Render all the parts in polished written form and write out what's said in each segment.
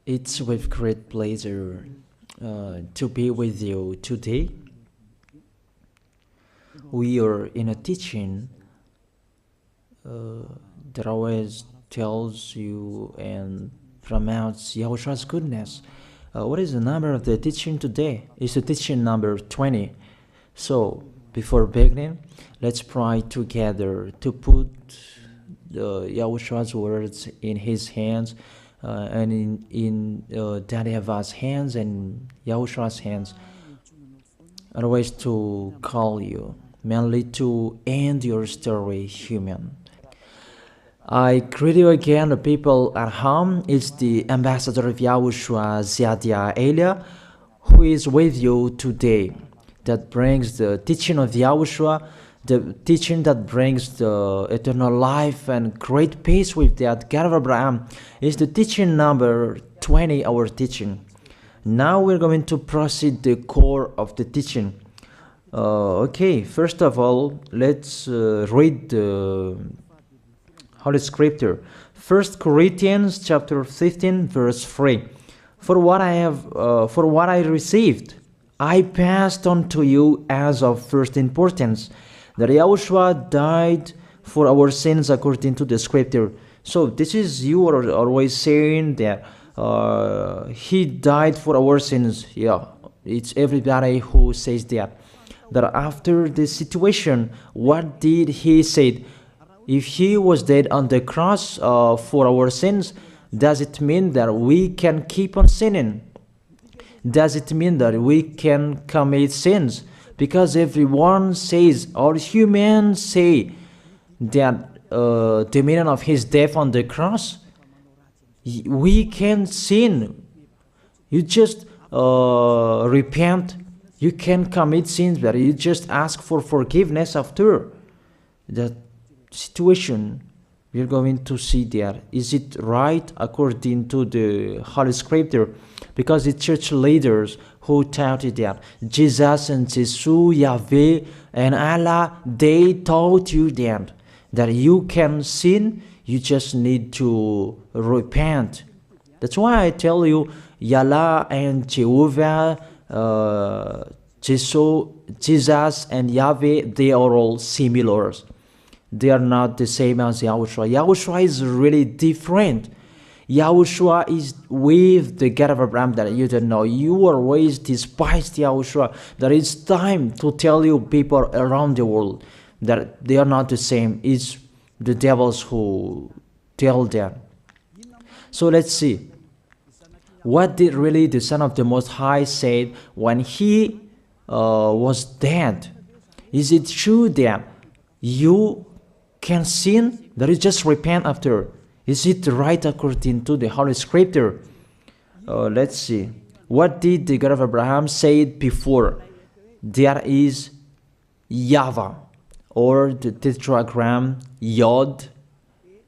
It's with great pleasure to be with you today. We are in a teaching that always tells you and promotes Yahushua's goodness. What is the number of the teaching today? It's the teaching number 20. So, before beginning, let's pray together to put Yahushua's words in his hands and in Daddy Ava's hands and Yahushua's hands. Otherwise, to call you, mainly to end your story human. I greet you again, the people at home. It's the ambassador of Yahushua, Ziadia Elia, who is with you today, that brings the teaching of Yahushua, the teaching that brings the eternal life and great peace with that God of Abraham. Is the teaching number 20, our teaching. Now we're going to proceed the core of the teaching. Okay, first of all, let's read the Holy Scripture. 1 Corinthians chapter 15, verse 3. For what I received, I passed on to you as of first importance, that Yahushua died for our sins according to the Scripture. So this is, you are always saying that he died for our sins. Yeah, it's everybody who says that. That after the situation, what did he say? If he was dead on the cross for our sins, does it mean that we can keep on sinning? Does it mean that we can commit sins? Because everyone says, all humans say that the meaning of his death on the cross, we can sin. You just repent. You can commit sins, but you just ask for forgiveness after that situation. We're going to see there. Is it right according to the Holy Scripture? Because the church leaders who taught it that Jesus and Jesus, Yahweh and Allah, they taught you that you can sin, you just need to repent. That's why I tell you, Yahweh and Jehovah, Jesus and Yahweh, they are all similar. They are not the same as Yahushua. Yahushua is really different. Yahushua is with the God of Abraham that you don't know. You always despised Yahushua. There is time to tell you people around the world that they are not the same. It's the devils who tell them. So let's see. What did really the Son of the Most High say when he was dead? Is it true that you can sin? That is just repent after. Is it right according to the Holy Scripture? Let's see. What did the God of Abraham say before? There is YAHVAH, or the tetragram Yod,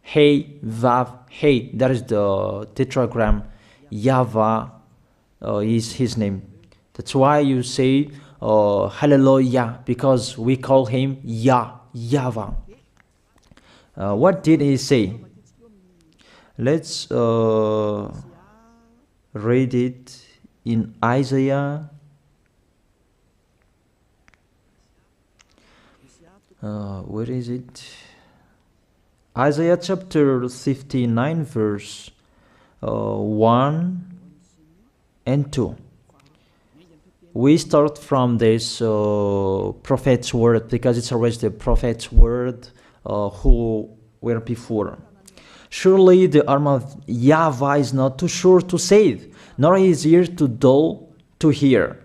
Hey, Vav, Hey. That is the tetragram. YAHVAH is his name. That's why you say Hallelujah, because we call him YAHVAH. What did he say? Let's read it in Isaiah. Where is it? Isaiah chapter 59, verse 1 and 2. We start from this prophet's word, because it's always the prophet's word who were before. Surely the arm of YAHVAH is not too short to save, nor his ear too dull to hear.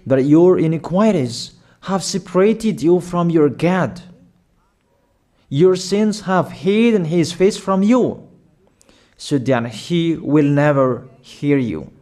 But your iniquities have separated you from your God. Your sins have hidden his face from you, so that he will never hear you.